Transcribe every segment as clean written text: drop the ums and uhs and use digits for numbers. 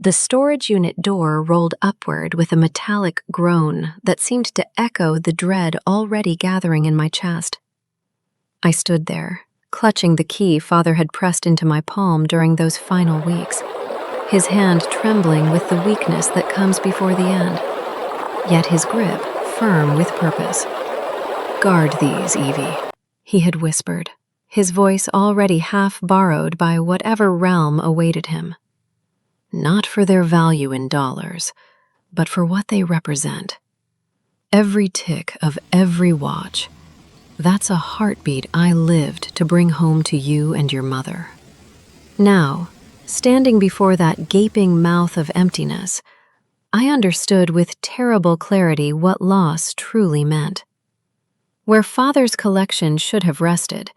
The storage unit door rolled upward with a metallic groan that seemed to echo the dread already gathering in my chest. I stood there, clutching the key Father had pressed into my palm during those final weeks, his hand trembling with the weakness that comes before the end, yet his grip firm with purpose. "Guard these, Evie," he had whispered, his voice already half borrowed by whatever realm awaited him. "Not for their value in dollars, but for what they represent. Every tick of every watch, that's a heartbeat I lived to bring home to you and your mother." Now, standing before that gaping mouth of emptiness, I understood with terrible clarity what loss truly meant. Where Father's collection should have rested,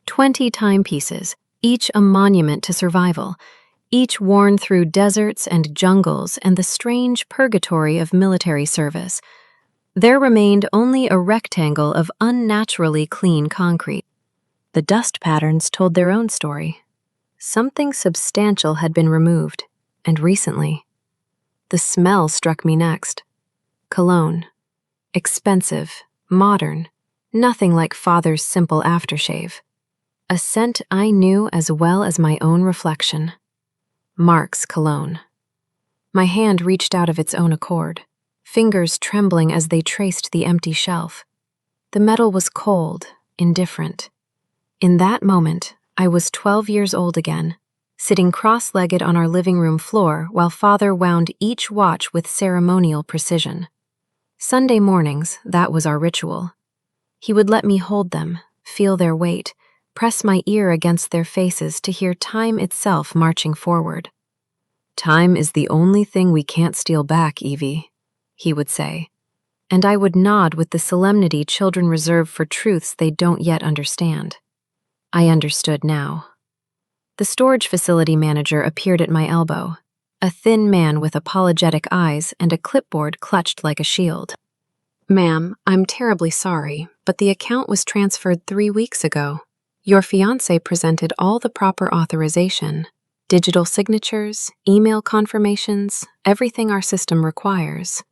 20 timepieces, each a monument to survival, each worn through deserts and jungles and the strange purgatory of military service, there remained only a rectangle of unnaturally clean concrete. The dust patterns told their own story. Something substantial had been removed, and recently. The smell struck me next. Cologne. Expensive, modern, nothing like Father's simple aftershave. A scent I knew as well as my own reflection. Mark's cologne. My hand reached out of its own accord, fingers trembling as they traced the empty shelf. The metal was cold, indifferent. In that moment, I was 12 years old again, sitting cross-legged on our living room floor while Father wound each watch with ceremonial precision. Sunday mornings, that was our ritual. He would let me hold them, feel their weight, press my ear against their faces to hear time itself marching forward. "Time is the only thing we can't steal back, Evie," he would say, and I would nod with the solemnity children reserve for truths they don't yet understand. I understood now. The storage facility manager appeared at my elbow, a thin man with apologetic eyes and a clipboard clutched like a shield. "Ma'am, I'm terribly sorry, but the account was transferred 3 weeks ago. Your fiancé presented all the proper authorization, digital signatures, email confirmations, everything our system requires."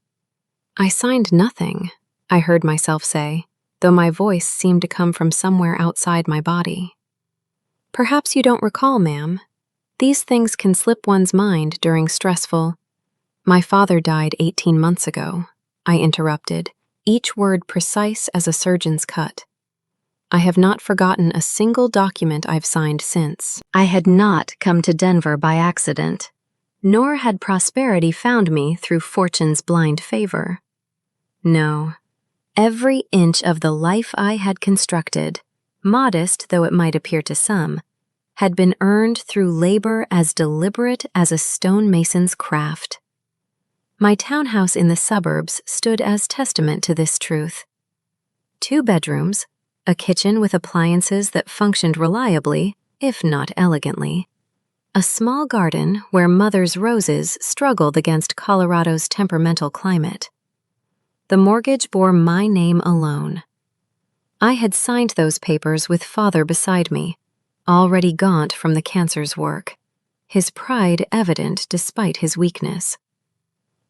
"I signed nothing," I heard myself say, though my voice seemed to come from somewhere outside my body. "Perhaps you don't recall, ma'am. These things can slip one's mind during stressful—" "My father died 18 months ago," I interrupted, each word precise as a surgeon's cut. I have not forgotten a single document I've signed since. I had not come to Denver by accident, nor had prosperity found me through fortune's blind favor. No, every inch of the life I had constructed, modest though it might appear to some, had been earned through labor as deliberate as a stonemason's craft. My townhouse in the suburbs stood as testament to this truth. 2 bedrooms, a kitchen with appliances that functioned reliably, if not elegantly, a small garden where mother's roses struggled against Colorado's temperamental climate. The mortgage bore my name alone. I had signed those papers with Father beside me, already gaunt from the cancer's work, his pride evident despite his weakness.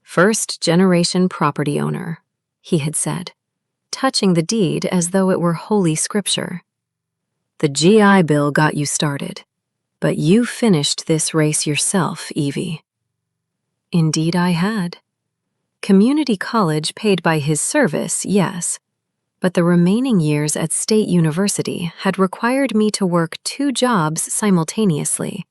"First-generation property owner," he had said, touching the deed as though it were holy scripture. "The GI Bill got you started, but you finished this race yourself, Evie." Indeed I had. Community college paid by his service, yes, but the remaining years at State University had required me to work 2 jobs simultaneously.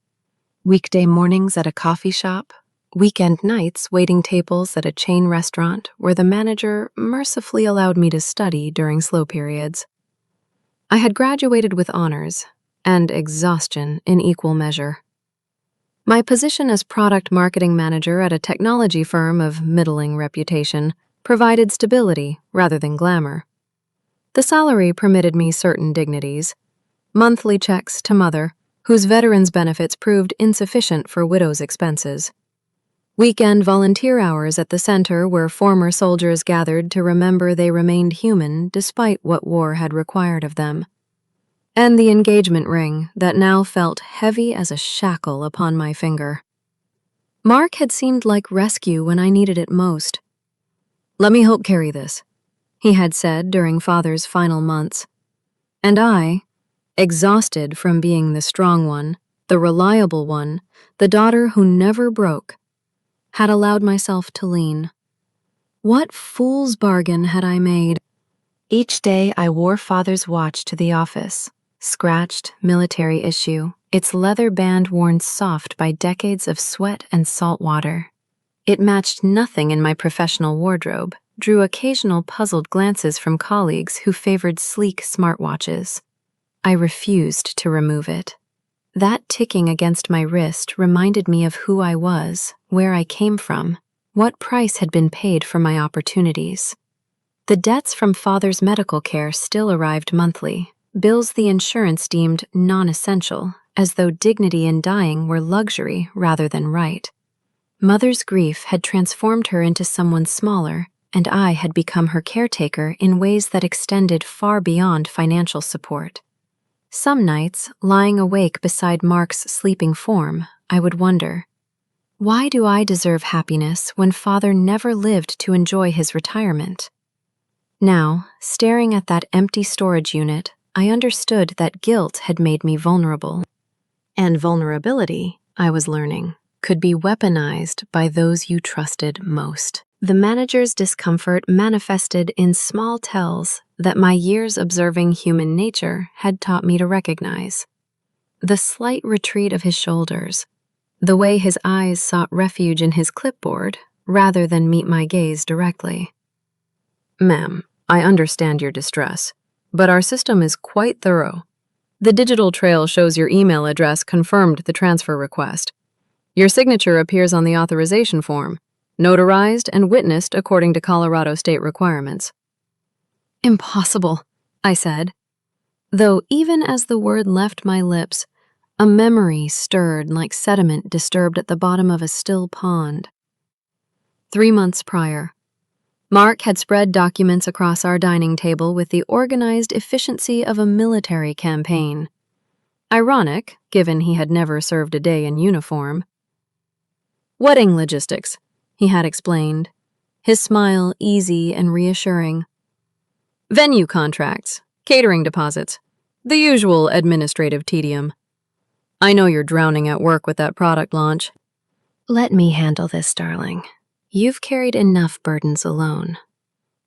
Weekday mornings at a coffee shop, weekend nights waiting tables at a chain restaurant where the manager mercifully allowed me to study during slow periods. I had graduated with honors, and exhaustion in equal measure. My position as product marketing manager at a technology firm of middling reputation provided stability rather than glamour. The salary permitted me certain dignities, monthly checks to mother, whose veterans' benefits proved insufficient for widows' expenses, weekend volunteer hours at the center where former soldiers gathered to remember they remained human despite what war had required of them, and the engagement ring that now felt heavy as a shackle upon my finger. Mark had seemed like rescue when I needed it most. "Let me help carry this," he had said during Father's final months. And I, exhausted from being the strong one, the reliable one, the daughter who never broke, had allowed myself to lean. What fool's bargain had I made? Each day I wore Father's watch to the office, scratched military issue, its leather band worn soft by decades of sweat and salt water. It matched nothing in my professional wardrobe, drew occasional puzzled glances from colleagues who favored sleek smartwatches. I refused to remove it. That ticking against my wrist reminded me of who I was, where I came from, what price had been paid for my opportunities. The debts from Father's medical care still arrived monthly, bills the insurance deemed non-essential, as though dignity in dying were luxury rather than right. Mother's grief had transformed her into someone smaller, and I had become her caretaker in ways that extended far beyond financial support. Some nights, lying awake beside Mark's sleeping form, I would wonder, why do I deserve happiness when Father never lived to enjoy his retirement? Now, staring at that empty storage unit, I understood that guilt had made me vulnerable. And vulnerability, I was learning, could be weaponized by those you trusted most. The manager's discomfort manifested in small tells that my years observing human nature had taught me to recognize. The slight retreat of his shoulders, the way his eyes sought refuge in his clipboard rather than meet my gaze directly. "Ma'am, I understand your distress, but our system is quite thorough. The digital trail shows your email address confirmed the transfer request. Your signature appears on the authorization form, notarized and witnessed according to Colorado state requirements." "Impossible," I said, though even as the word left my lips, a memory stirred like sediment disturbed at the bottom of a still pond. 3 months prior, Mark had spread documents across our dining table with the organized efficiency of a military campaign. Ironic, given he had never served a day in uniform. "Wedding logistics," he had explained, his smile easy and reassuring. "Venue contracts, catering deposits, the usual administrative tedium. I know you're drowning at work with that product launch." "Let me handle this, darling. You've carried enough burdens alone."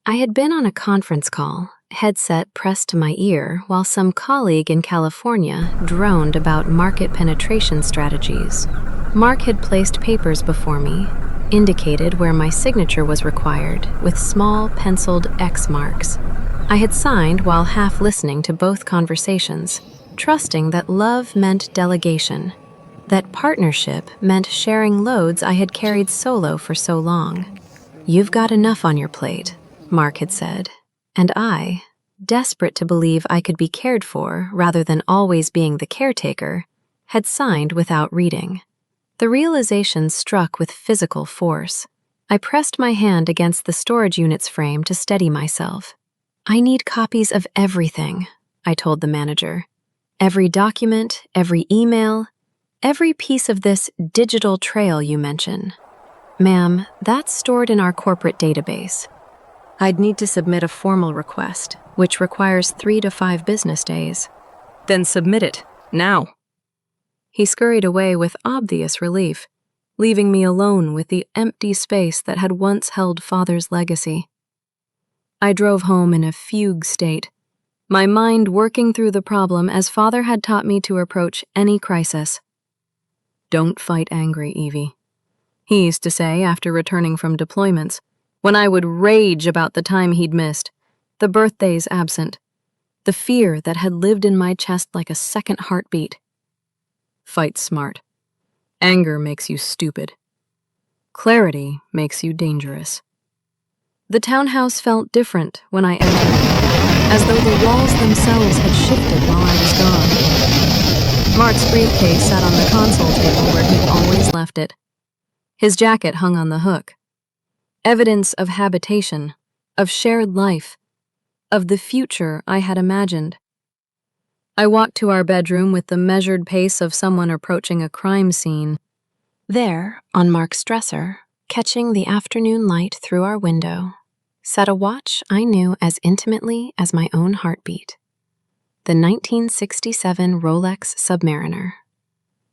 I had been on a conference call, headset pressed to my ear, while some colleague in California droned about market penetration strategies. Mark had placed papers before me, indicated where my signature was required, with small penciled X marks. I had signed while half listening to both conversations, trusting that love meant delegation, that partnership meant sharing loads I had carried solo for so long. "You've got enough on your plate," Mark had said, and I, desperate to believe I could be cared for rather than always being the caretaker, had signed without reading. The realization struck with physical force. I pressed my hand against the storage unit's frame to steady myself. "I need copies of everything," I told the manager. "Every document, every email, every piece of this digital trail you mention. Ma'am, that's stored in our corporate database. I'd need to submit a formal request, which requires 3 to 5 business days." "Then submit it, now." He scurried away with obvious relief, leaving me alone with the empty space that had once held Father's legacy. I drove home in a fugue state, my mind working through the problem as Father had taught me to approach any crisis. "Don't fight angry, Evie," he used to say after returning from deployments, when I would rage about the time he'd missed, the birthdays absent, the fear that had lived in my chest like a second heartbeat. "Fight smart. Anger makes you stupid. Clarity makes you dangerous." The townhouse felt different when I entered, as though the walls themselves had shifted while I was gone. Mark's briefcase sat on the console table where he'd always left it. His jacket hung on the hook. Evidence of habitation, of shared life, of the future I had imagined. I walked to our bedroom with the measured pace of someone approaching a crime scene. There, on Mark's dresser, catching the afternoon light through our window, sat a watch I knew as intimately as my own heartbeat. The 1967 Rolex Submariner.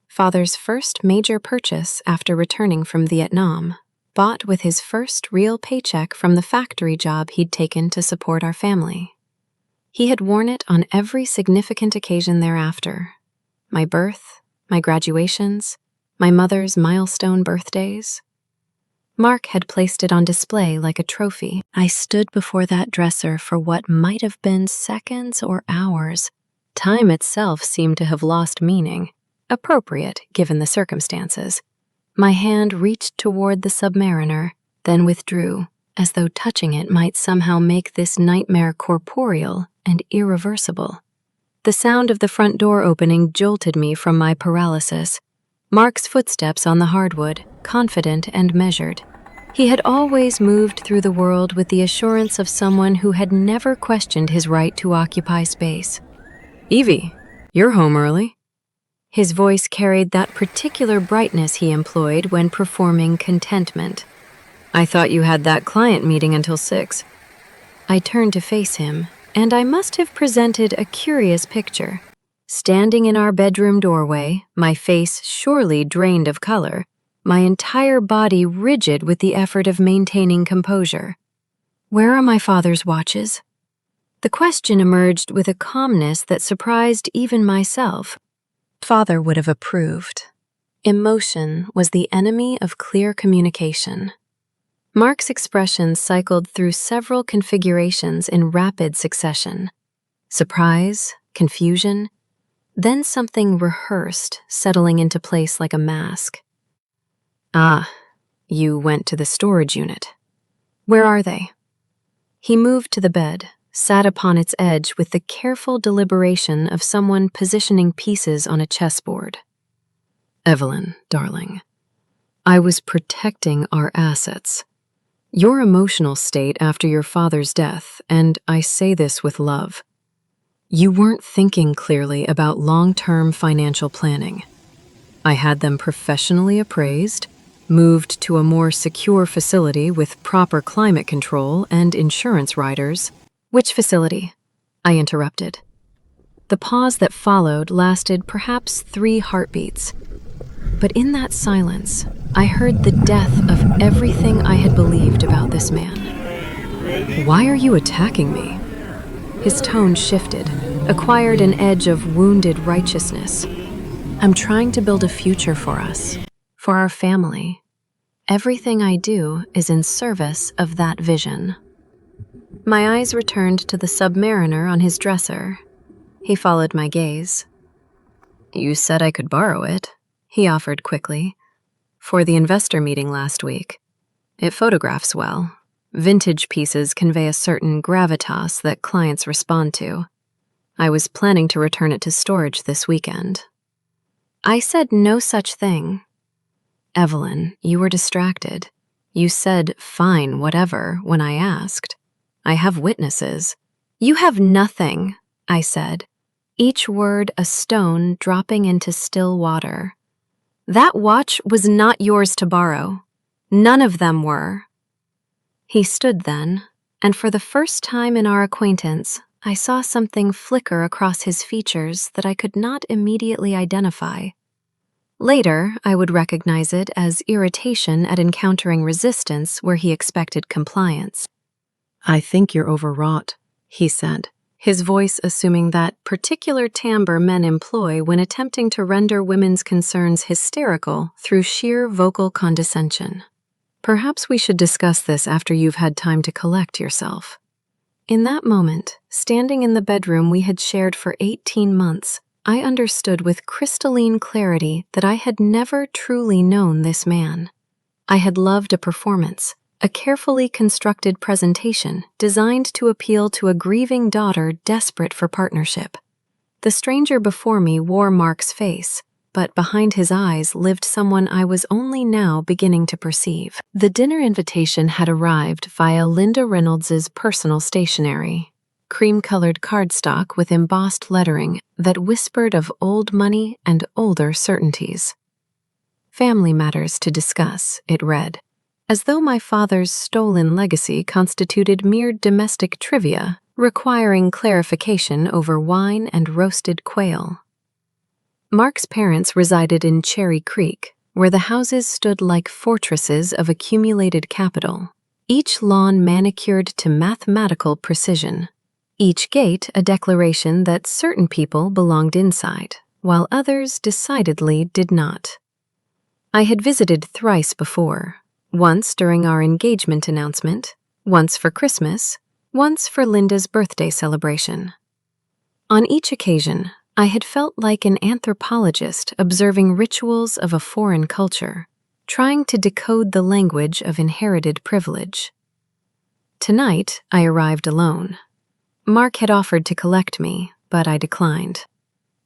Father's first major purchase after returning from Vietnam, bought with his first real paycheck from the factory job he'd taken to support our family. He had worn it on every significant occasion thereafter. My birth, my graduations, my mother's milestone birthdays. Mark had placed it on display like a trophy. I stood before that dresser for what might have been seconds or hours. Time itself seemed to have lost meaning, appropriate given the circumstances. My hand reached toward the Submariner, then withdrew, as though touching it might somehow make this nightmare corporeal and irreversible. The sound of the front door opening jolted me from my paralysis. Mark's footsteps on the hardwood, confident and measured. He had always moved through the world with the assurance of someone who had never questioned his right to occupy space. Evie, you're home early. His voice carried that particular brightness he employed when performing contentment. I thought you had that client meeting until 6. I turned to face him, and I must have presented a curious picture. Standing in our bedroom doorway, my face surely drained of color, my entire body rigid with the effort of maintaining composure. Where are my father's watches? The question emerged with a calmness that surprised even myself. Father would have approved. Emotion was the enemy of clear communication. Mark's expression cycled through several configurations in rapid succession. Surprise, confusion, then something rehearsed, settling into place like a mask. Ah, you went to the storage unit. Where are they? He moved to the bed, sat upon its edge with the careful deliberation of someone positioning pieces on a chessboard. Evelyn, darling, I was protecting our assets. Your emotional state after your father's death, and I say this with love, you weren't thinking clearly about long-term financial planning. I had them professionally appraised, moved to a more secure facility with proper climate control and insurance riders. Which facility? I interrupted. The pause that followed lasted perhaps 3 heartbeats. But in that silence, I heard the death of everything I had believed about this man. Why are you attacking me? His tone shifted, acquired an edge of wounded righteousness. I'm trying to build a future for us, for our family. Everything I do is in service of that vision. My eyes returned to the Submariner on his dresser. He followed my gaze. You said I could borrow it, he offered quickly, for the investor meeting last week. It photographs well. Vintage pieces convey a certain gravitas that clients respond to. I was planning to return it to storage this weekend. I said no such thing. Evelyn, you were distracted. You said, fine, whatever, when I asked. I have witnesses. You have nothing, I said, each word a stone dropping into still water. That watch was not yours to borrow. None of them were. He stood then, and for the first time in our acquaintance, I saw something flicker across his features that I could not immediately identify. Later, I would recognize it as irritation at encountering resistance where he expected compliance. I think you're overwrought, he said, his voice assuming that particular timbre men employ when attempting to render women's concerns hysterical through sheer vocal condescension. Perhaps we should discuss this after you've had time to collect yourself. In that moment, standing in the bedroom we had shared for 18 months, I understood with crystalline clarity that I had never truly known this man. I had loved a performance, a carefully constructed presentation designed to appeal to a grieving daughter desperate for partnership. The stranger before me wore Mark's face, but behind his eyes lived someone I was only now beginning to perceive. The dinner invitation had arrived via Linda Reynolds's personal stationery, cream-colored cardstock with embossed lettering that whispered of old money and older certainties. Family matters to discuss, it read, as though my father's stolen legacy constituted mere domestic trivia, requiring clarification over wine and roasted quail. Mark's parents resided in Cherry Creek, where the houses stood like fortresses of accumulated capital, each lawn manicured to mathematical precision, each gate a declaration that certain people belonged inside, while others decidedly did not. I had visited thrice before, once during our engagement announcement, once for Christmas, once for Linda's birthday celebration. On each occasion, I had felt like an anthropologist observing rituals of a foreign culture, trying to decode the language of inherited privilege. Tonight, I arrived alone. Mark had offered to collect me, but I declined.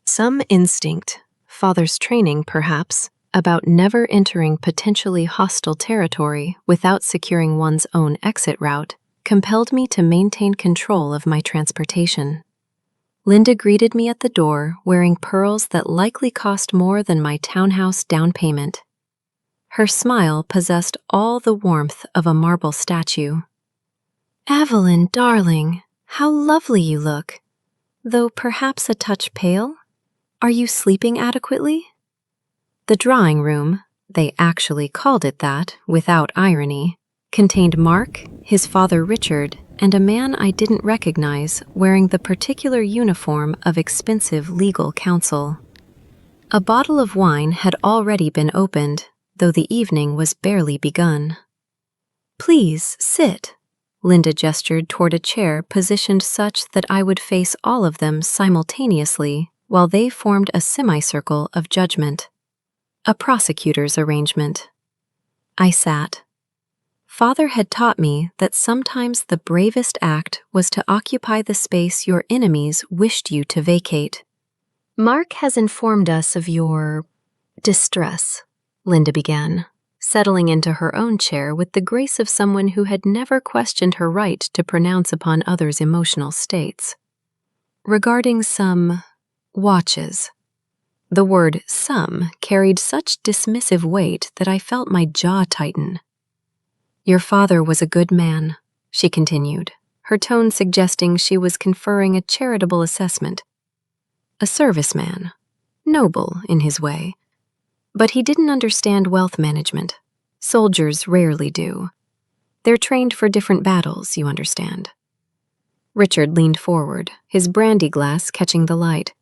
Some instinct, father's training perhaps, about never entering potentially hostile territory without securing one's own exit route, compelled me to maintain control of my transportation. Linda greeted me at the door wearing pearls that likely cost more than my townhouse down payment. Her smile possessed all the warmth of a marble statue. "Evelyn, darling, how lovely you look. Though perhaps a touch pale? Are you sleeping adequately?" The drawing room, they actually called it that without irony, contained Mark, his father Richard, and a man I didn't recognize wearing the particular uniform of expensive legal counsel. A bottle of wine had already been opened, though the evening was barely begun. "Please, sit." Linda gestured toward a chair positioned such that I would face all of them simultaneously while they formed a semicircle of judgment. A prosecutor's arrangement. I sat. Father had taught me that sometimes the bravest act was to occupy the space your enemies wished you to vacate. "Mark has informed us of your distress," Linda began, settling into her own chair with the grace of someone who had never questioned her right to pronounce upon others' emotional states. "Regarding some watches." The word "some" carried such dismissive weight that I felt my jaw tighten. "Your father was a good man," she continued, her tone suggesting she was conferring a charitable assessment. "A serviceman, noble in his way. But he didn't understand wealth management. Soldiers rarely do. They're trained for different battles, you understand." Richard leaned forward, his brandy glass catching the light.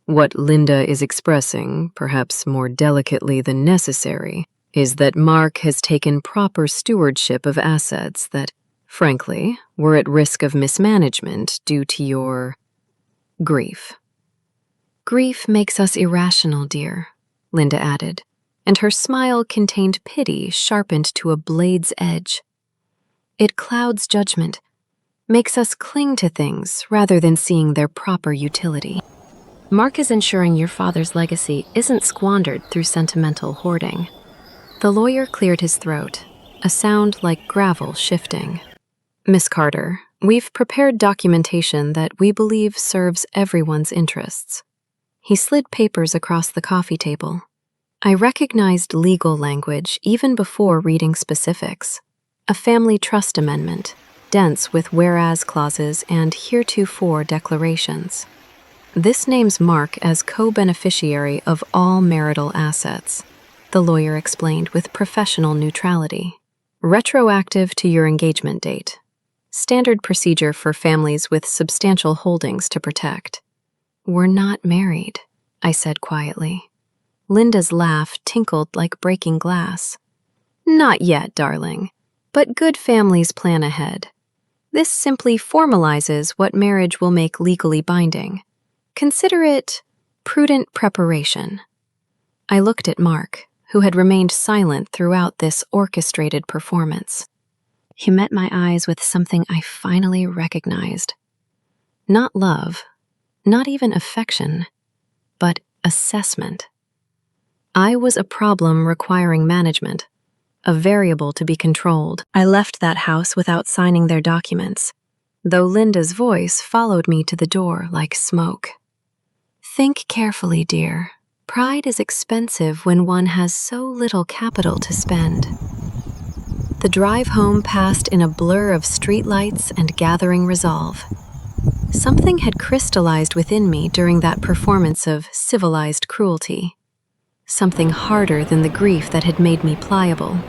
What Linda is expressing, perhaps more delicately than necessary, is that Mark has taken proper stewardship of assets that, frankly, were at risk of mismanagement due to your grief. "Grief makes us irrational, dear," Linda added, and her smile contained pity sharpened to a blade's edge. "It clouds judgment, makes us cling to things rather than seeing their proper utility. Mark is ensuring your father's legacy isn't squandered through sentimental hoarding." The lawyer cleared his throat, a sound like gravel shifting. "Miss Carter, we've prepared documentation that we believe serves everyone's interests." He slid papers across the coffee table. I recognized legal language even before reading specifics. A family trust amendment, dense with whereas clauses and heretofore declarations. "This names Mark as co-beneficiary of all marital assets," the lawyer explained with professional neutrality. "Retroactive to your engagement date. Standard procedure for families with substantial holdings to protect." "We're not married," I said quietly. Linda's laugh tinkled like breaking glass. "Not yet, darling, but good families plan ahead. This simply formalizes what marriage will make legally binding. Consider it prudent preparation." I looked at Mark, who had remained silent throughout this orchestrated performance. He met my eyes with something I finally recognized. Not love, not even affection, but assessment. I was a problem requiring management, a variable to be controlled. I left that house without signing their documents, though Linda's voice followed me to the door like smoke. "Think carefully, dear. Pride is expensive when one has so little capital to spend. The drive home passed in a blur of streetlights and gathering resolve. Something had crystallized within me during that performance of civilized cruelty. Something harder than the grief that had made me pliable,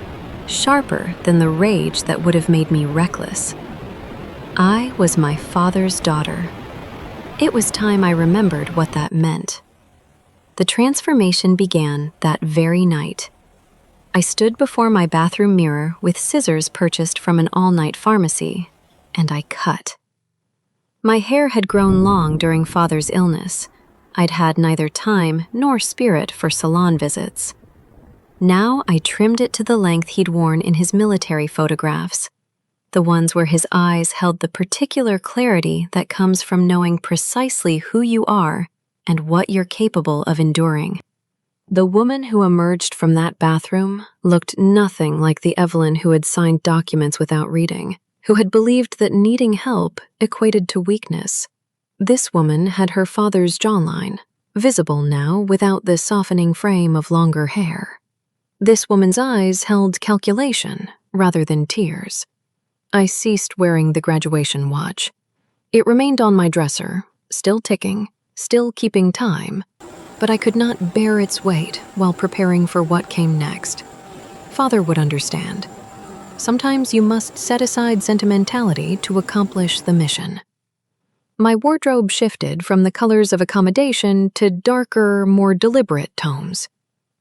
sharper than the rage that would have made me reckless. I was my father's daughter. It was time I remembered what that meant. The transformation began that very night. I stood before my bathroom mirror with scissors purchased from an all-night pharmacy, and I cut. My hair had grown long during Father's illness. I'd had neither time nor spirit for salon visits. Now I trimmed it to the length he'd worn in his military photographs, the ones where his eyes held the particular clarity that comes from knowing precisely who you are and what you're capable of enduring. The woman who emerged from that bathroom looked nothing like the Evelyn who had signed documents without reading, who had believed that needing help equated to weakness. This woman had her father's jawline, visible now without the softening frame of longer hair. This woman's eyes held calculation rather than tears. I ceased wearing the graduation watch. It remained on my dresser, still ticking, still keeping time, but I could not bear its weight while preparing for what came next. Father would understand. Sometimes you must set aside sentimentality to accomplish the mission. My wardrobe shifted from the colors of accommodation to darker, more deliberate tones.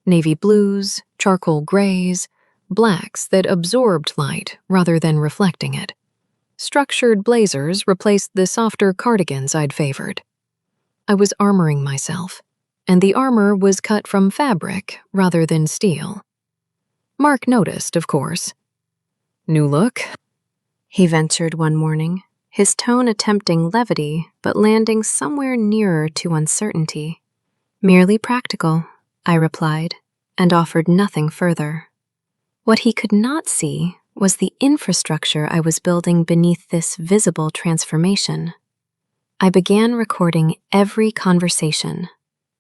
Navy blues, charcoal grays, blacks that absorbed light rather than reflecting it. Structured blazers replaced the softer cardigans I'd favored. I was armoring myself, and the armor was cut from fabric rather than steel. Mark noticed, of course. "New look?" he ventured one morning, his tone attempting levity but landing somewhere nearer to uncertainty. "Merely practical," I replied, and offered nothing further. What he could not see was the infrastructure I was building beneath this visible transformation. I began recording every conversation.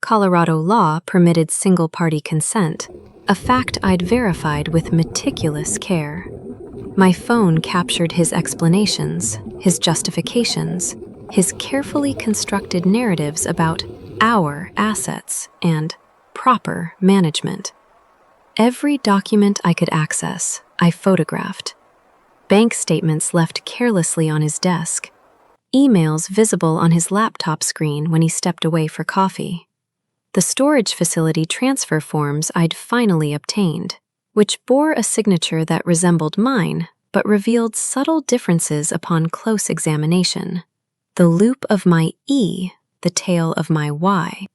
Colorado law permitted single-party consent, a fact I'd verified with meticulous care. My phone captured his explanations, his justifications, his carefully constructed narratives about our assets and proper management. Every document I could access, I photographed. Bank statements left carelessly on his desk. Emails visible on his laptop screen when he stepped away for coffee. The storage facility transfer forms I'd finally obtained, which bore a signature that resembled mine but revealed subtle differences upon close examination. The loop of my E, the tail of my Y.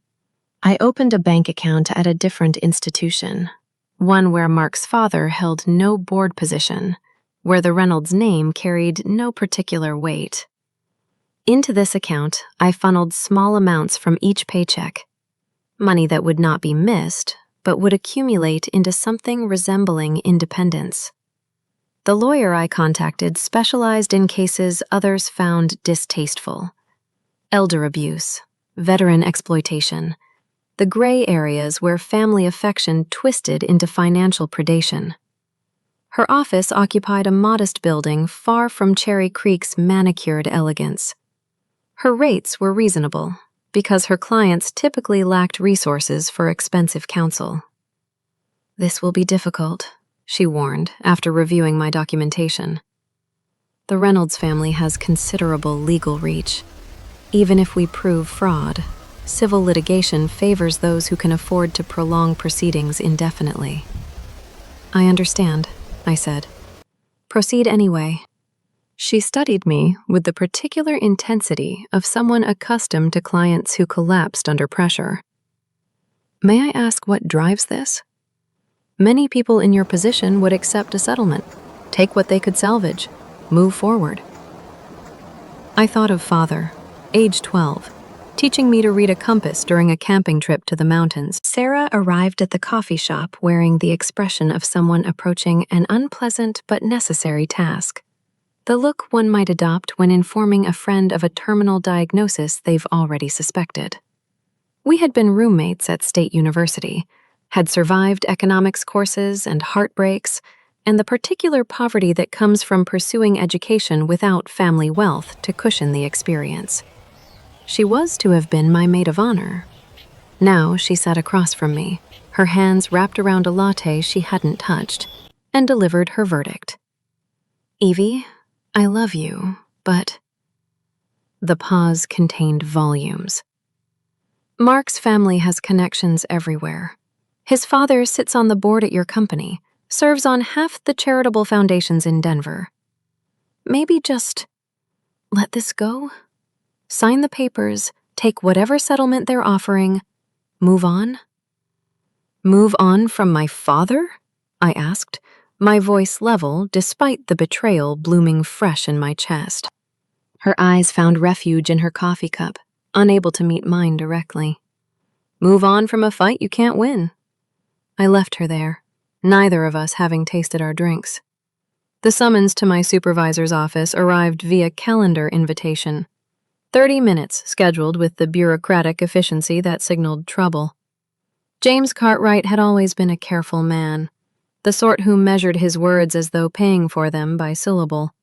I opened a bank account at a different institution, one where Mark's father held no board position, where the Reynolds name carried no particular weight. Into this account, I funneled small amounts from each paycheck, money that would not be missed, but would accumulate into something resembling independence. The lawyer I contacted specialized in cases others found distasteful: elder abuse, veteran exploitation, the gray areas where family affection twisted into financial predation. Her office occupied a modest building far from Cherry Creek's manicured elegance. Her rates were reasonable, because her clients typically lacked resources for expensive counsel. "This will be difficult," she warned after reviewing my documentation. "The Reynolds family has considerable legal reach. Even if we prove fraud, civil litigation favors those who can afford to prolong proceedings indefinitely." "I understand," I said. "Proceed anyway." She studied me with the particular intensity of someone accustomed to clients who collapsed under pressure. "May I ask what drives this?" "Many people in your position would accept a settlement, take what they could salvage, move forward." I thought of Father, age 12, teaching me to read a compass during a camping trip to the mountains. Sarah arrived at the coffee shop wearing the expression of someone approaching an unpleasant but necessary task. The look one might adopt when informing a friend of a terminal diagnosis they've already suspected. We had been roommates at State University, had survived economics courses and heartbreaks, and the particular poverty that comes from pursuing education without family wealth to cushion the experience. She was to have been my maid of honor. Now she sat across from me, her hands wrapped around a latte she hadn't touched, and delivered her verdict. "Evie, I love you, but—" The pause contained volumes. "Mark's family has connections everywhere. His father sits on the board at your company, serves on half the charitable foundations in Denver. Maybe just let this go? Sign the papers, take whatever settlement they're offering, move on?" "Move on from my father?" I asked, my voice level despite the betrayal blooming fresh in my chest. Her eyes found refuge in her coffee cup, unable to meet mine directly. "Move on from a fight you can't win." I left her there, neither of us having tasted our drinks. The summons to my supervisor's office arrived via calendar invitation. 30 minutes scheduled with the bureaucratic efficiency that signaled trouble. James Cartwright had always been a careful man, the sort who measured his words as though paying for them by syllable.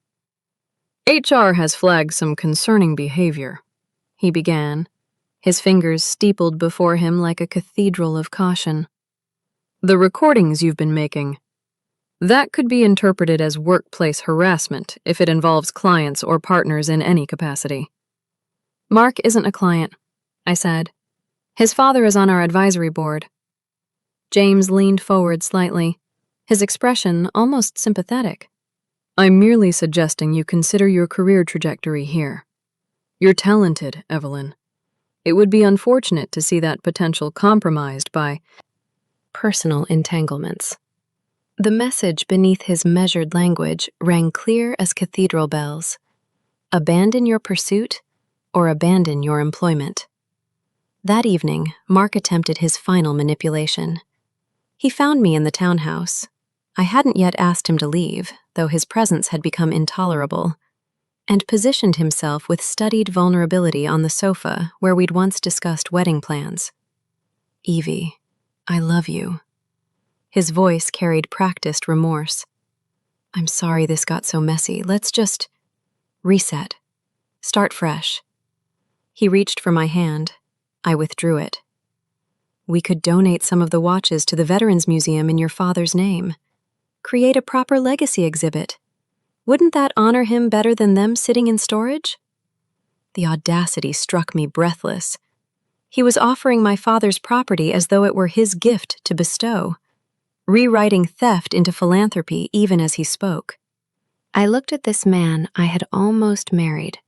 "HR has flagged some concerning behavior," he began, his fingers steepled before him like a cathedral of caution. "The recordings you've been making. That could be interpreted as workplace harassment if it involves clients or partners in any capacity." "Mark isn't a client," I said. "His father is on our advisory board." James leaned forward slightly, his expression almost sympathetic. "I'm merely suggesting you consider your career trajectory here. You're talented, Evelyn. It would be unfortunate to see that potential compromised by personal entanglements." The message beneath his measured language rang clear as cathedral bells. Abandon your pursuit or abandon your employment. That evening, Mark attempted his final manipulation. He found me in the townhouse. I hadn't yet asked him to leave, though his presence had become intolerable, and positioned himself with studied vulnerability on the sofa where we'd once discussed wedding plans. "Evie, I love you." His voice carried practiced remorse. "I'm sorry this got so messy. Let's just reset. Start fresh." He reached for my hand. I withdrew it. "We could donate some of the watches to the Veterans Museum in your father's name. Create a proper legacy exhibit. Wouldn't that honor him better than them sitting in storage?" The audacity struck me breathless. He was offering my father's property as though it were his gift to bestow, rewriting theft into philanthropy even as he spoke. I looked at this man I had almost married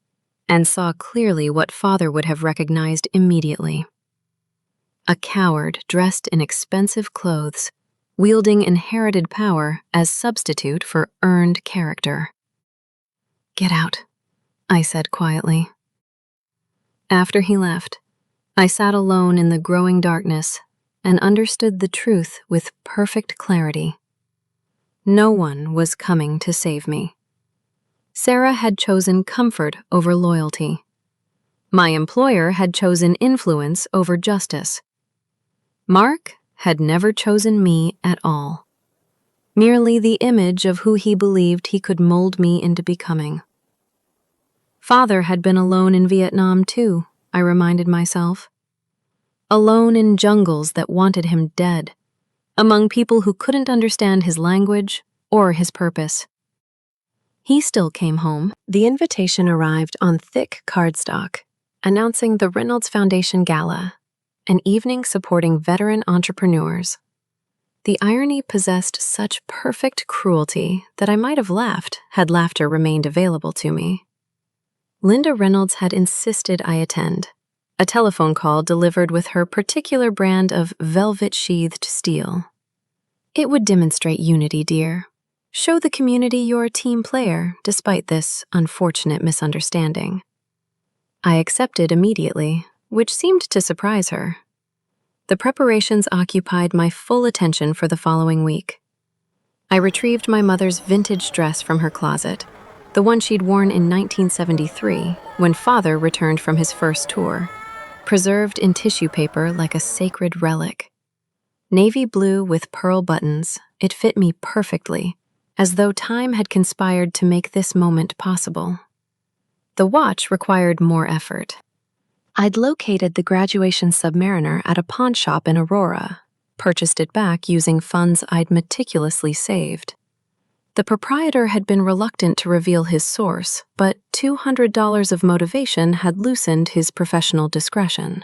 and saw clearly what father would have recognized immediately. A coward dressed in expensive clothes, wielding inherited power as substitute for earned character. "Get out," I said quietly. After he left, I sat alone in the growing darkness and understood the truth with perfect clarity. No one was coming to save me. Sarah had chosen comfort over loyalty. My employer had chosen influence over justice. Mark had never chosen me at all, merely the image of who he believed he could mold me into becoming. Father had been alone in Vietnam too, I reminded myself. Alone in jungles that wanted him dead, among people who couldn't understand his language or his purpose. He still came home. The invitation arrived on thick cardstock, announcing the Reynolds Foundation Gala, an evening supporting veteran entrepreneurs. The irony possessed such perfect cruelty that I might have laughed had laughter remained available to me. Linda Reynolds had insisted I attend, a telephone call delivered with her particular brand of velvet-sheathed steel. "It would demonstrate unity, dear. Show the community you're a team player, despite this unfortunate misunderstanding." I accepted immediately, which seemed to surprise her. The preparations occupied my full attention for the following week. I retrieved my mother's vintage dress from her closet, the one she'd worn in 1973 when Father returned from his first tour, preserved in tissue paper like a sacred relic. Navy blue with pearl buttons, it fit me perfectly, as though time had conspired to make this moment possible. The watch required more effort. I'd located the graduation Submariner at a pawn shop in Aurora, purchased it back using funds I'd meticulously saved. The proprietor had been reluctant to reveal his source, but $200 of motivation had loosened his professional discretion.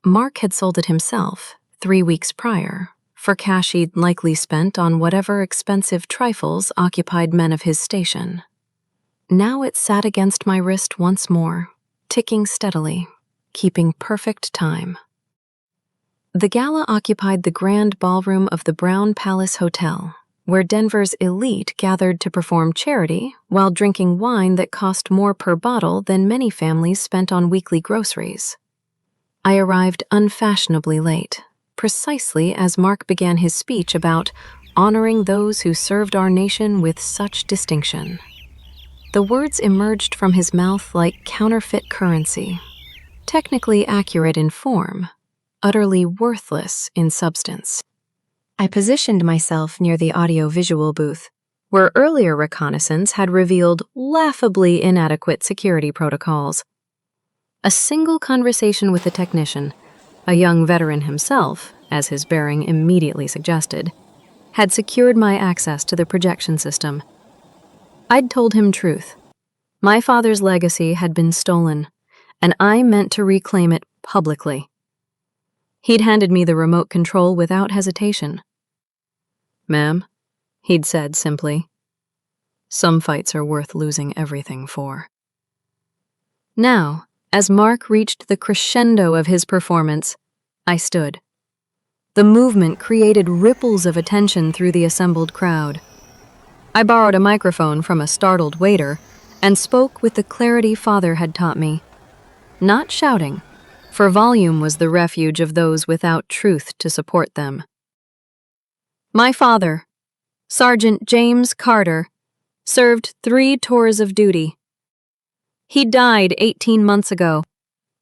Mark had sold it himself 3 weeks prior, for cash he'd likely spent on whatever expensive trifles occupied men of his station. Now it sat against my wrist once more, ticking steadily, keeping perfect time. The gala occupied the grand ballroom of the Brown Palace Hotel, where Denver's elite gathered to perform charity while drinking wine that cost more per bottle than many families spent on weekly groceries. I arrived unfashionably late, precisely as Mark began his speech about honoring those who served our nation with such distinction. The words emerged from his mouth like counterfeit currency, technically accurate in form, utterly worthless in substance. I positioned myself near the audio-visual booth, where earlier reconnaissance had revealed laughably inadequate security protocols. A single conversation with the technician, a young veteran himself, as his bearing immediately suggested, had secured my access to the projection system. I'd told him truth. My father's legacy had been stolen, and I meant to reclaim it publicly. He'd handed me the remote control without hesitation. "Ma'am," he'd said simply, "some fights are worth losing everything for." Now, as Mark reached the crescendo of his performance, I stood. The movement created ripples of attention through the assembled crowd. I borrowed a microphone from a startled waiter and spoke with the clarity Father had taught me. Not shouting, for volume was the refuge of those without truth to support them. My father, Sergeant James Carter, served 3 tours of duty. He died 18 months ago.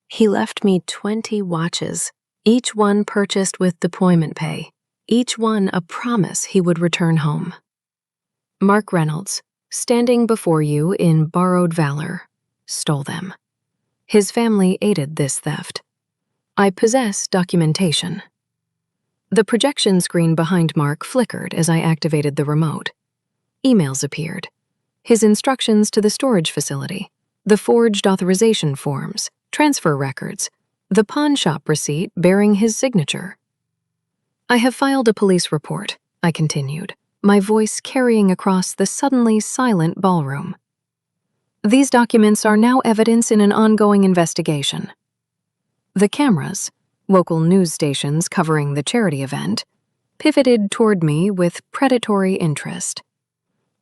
He left me 20 watches, each one purchased with deployment pay, each one a promise he would return home. Mark Reynolds, standing before you in borrowed valor, stole them. His family aided this theft. I possess documentation. The projection screen behind Mark flickered as I activated the remote. Emails appeared. His instructions to the storage facility, the forged authorization forms, transfer records, the pawn shop receipt bearing his signature. I have filed a police report, I continued, my voice carrying across the suddenly silent ballroom. These documents are now evidence in an ongoing investigation. The cameras, local news stations covering the charity event, pivoted toward me with predatory interest.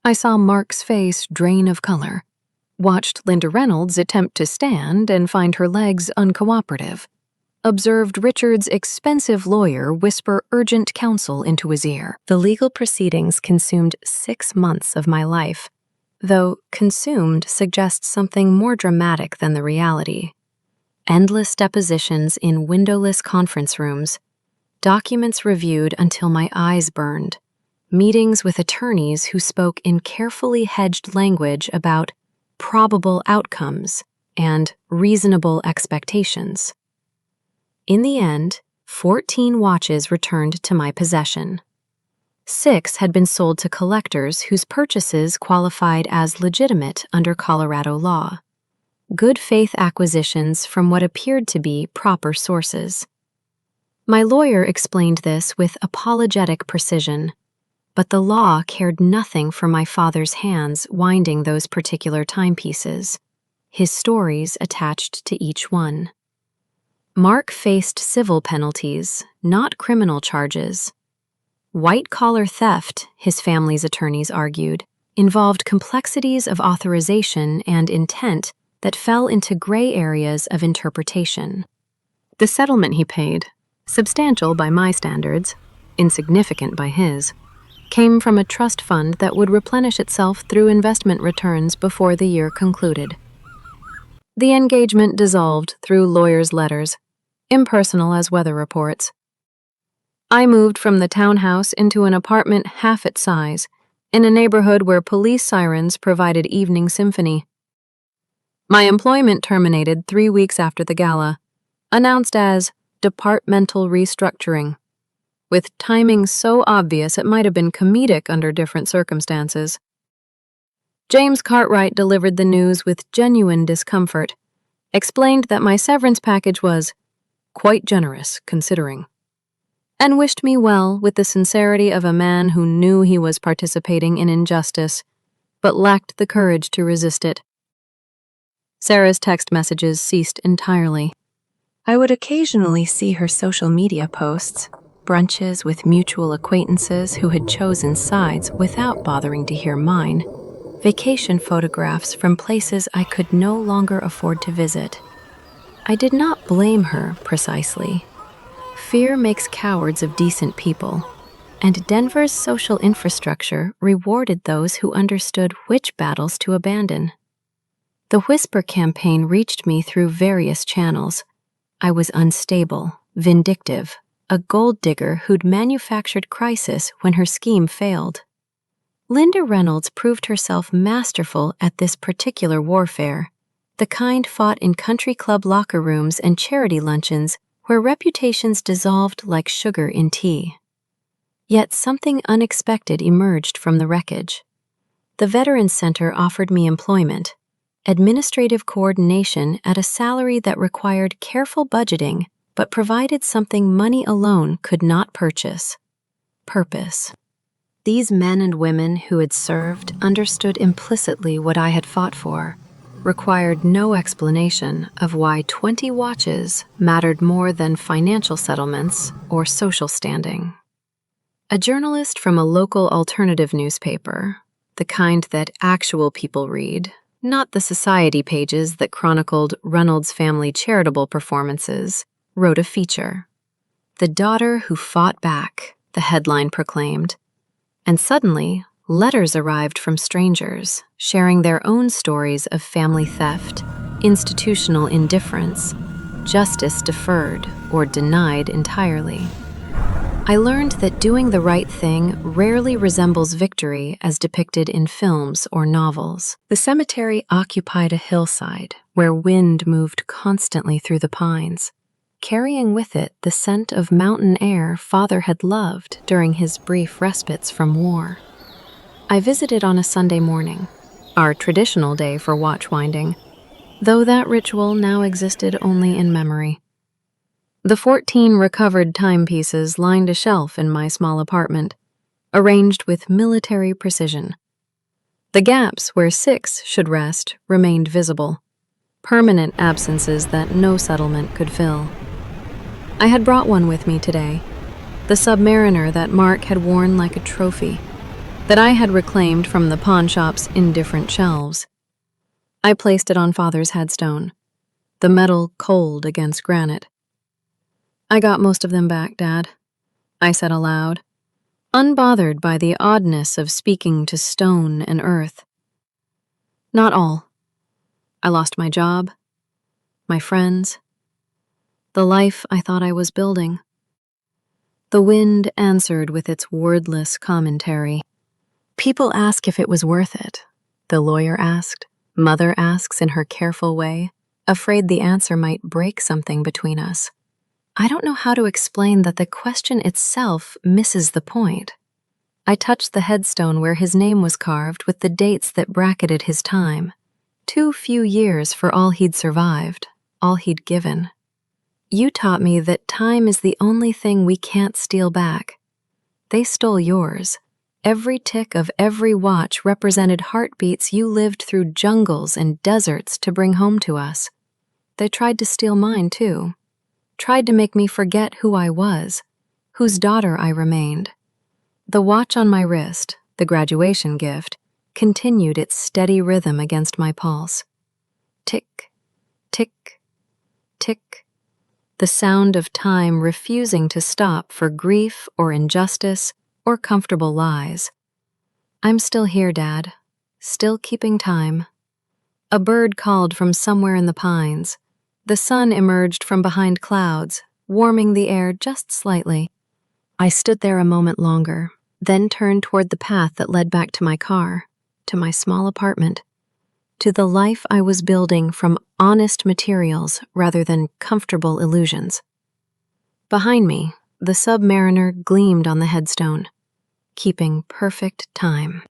I saw Mark's face drain of color, watched Linda Reynolds attempt to stand and find her legs uncooperative, observed Richard's expensive lawyer whisper urgent counsel into his ear. The legal proceedings consumed 6 months of my life, though consumed suggests something more dramatic than the reality. Endless depositions in windowless conference rooms, documents reviewed until my eyes burned, meetings with attorneys who spoke in carefully hedged language about probable outcomes and reasonable expectations. In the end, 14 watches returned to my possession. 6 had been sold to collectors whose purchases qualified as legitimate under Colorado law. Good faith acquisitions from what appeared to be proper sources. My lawyer explained this with apologetic precision, but the law cared nothing for my father's hands winding those particular timepieces, his stories attached to each one. Mark faced civil penalties, not criminal charges. White-collar theft, his family's attorneys argued, involved complexities of authorization and intent that fell into gray areas of interpretation. The settlement he paid, substantial by my standards, insignificant by his, came from a trust fund that would replenish itself through investment returns before the year concluded. The engagement dissolved through lawyers' letters, impersonal as weather reports. I moved from the townhouse into an apartment half its size, in a neighborhood where police sirens provided evening symphony. My employment terminated 3 weeks after the gala, announced as departmental restructuring, with timing so obvious it might have been comedic under different circumstances. James Cartwright delivered the news with genuine discomfort, explained that my severance package was quite generous, considering, and wished me well with the sincerity of a man who knew he was participating in injustice, but lacked the courage to resist it. Sarah's text messages ceased entirely. I would occasionally see her social media posts, brunches with mutual acquaintances who had chosen sides without bothering to hear mine, vacation photographs from places I could no longer afford to visit. I did not blame her, precisely. Fear makes cowards of decent people, and Denver's social infrastructure rewarded those who understood which battles to abandon. The Whisper campaign reached me through various channels. I was unstable, vindictive, a gold digger who'd manufactured crisis when her scheme failed. Linda Reynolds proved herself masterful at this particular warfare, the kind fought in country club locker rooms and charity luncheons where reputations dissolved like sugar in tea. Yet something unexpected emerged from the wreckage. The Veterans Center offered me employment, administrative coordination at a salary that required careful budgeting but provided something money alone could not purchase: purpose. These men and women who had served understood implicitly what I had fought for, required no explanation of why 20 watches mattered more than financial settlements or social standing. A journalist from a local alternative newspaper, the kind that actual people read, not the society pages that chronicled Reynolds' family charitable performances, wrote a feature. "The Daughter Who Fought Back," the headline proclaimed. And suddenly, letters arrived from strangers, sharing their own stories of family theft, institutional indifference, justice deferred or denied entirely. I learned that doing the right thing rarely resembles victory as depicted in films or novels. The cemetery occupied a hillside where wind moved constantly through the pines, carrying with it the scent of mountain air Father had loved during his brief respites from war. I visited on a Sunday morning, our traditional day for watchwinding, though that ritual now existed only in memory. The 14 recovered timepieces lined a shelf in my small apartment, arranged with military precision. The gaps where 6 should rest remained visible, permanent absences that no settlement could fill. I had brought one with me today, the Submariner that Mark had worn like a trophy, that I had reclaimed from the pawn shop's indifferent shelves. I placed it on Father's headstone, the metal cold against granite. "I got most of them back, Dad," I said aloud, unbothered by the oddness of speaking to stone and earth. "Not all. I lost my job, my friends, the life I thought I was building." The wind answered with its wordless commentary. "People ask if it was worth it," the lawyer asked. Mother asks in her careful way, afraid the answer might break something between us. I don't know how to explain that the question itself misses the point. I touched the headstone where his name was carved with the dates that bracketed his time. Too few years for all he'd survived, all he'd given. "You taught me that time is the only thing we can't steal back. They stole yours. Every tick of every watch represented heartbeats you lived through jungles and deserts to bring home to us. They tried to steal mine, too. Tried to make me forget who I was, whose daughter I remained." The watch on my wrist, the graduation gift, continued its steady rhythm against my pulse. Tick, tick, tick. The sound of time refusing to stop for grief or injustice or comfortable lies. "I'm still here, Dad, still keeping time." A bird called from somewhere in the pines, The sun emerged from behind clouds, warming the air just slightly. I stood there a moment longer, then turned toward the path that led back to my car, to my small apartment, to the life I was building from honest materials rather than comfortable illusions. Behind me, the submariner gleamed on the headstone, keeping perfect time.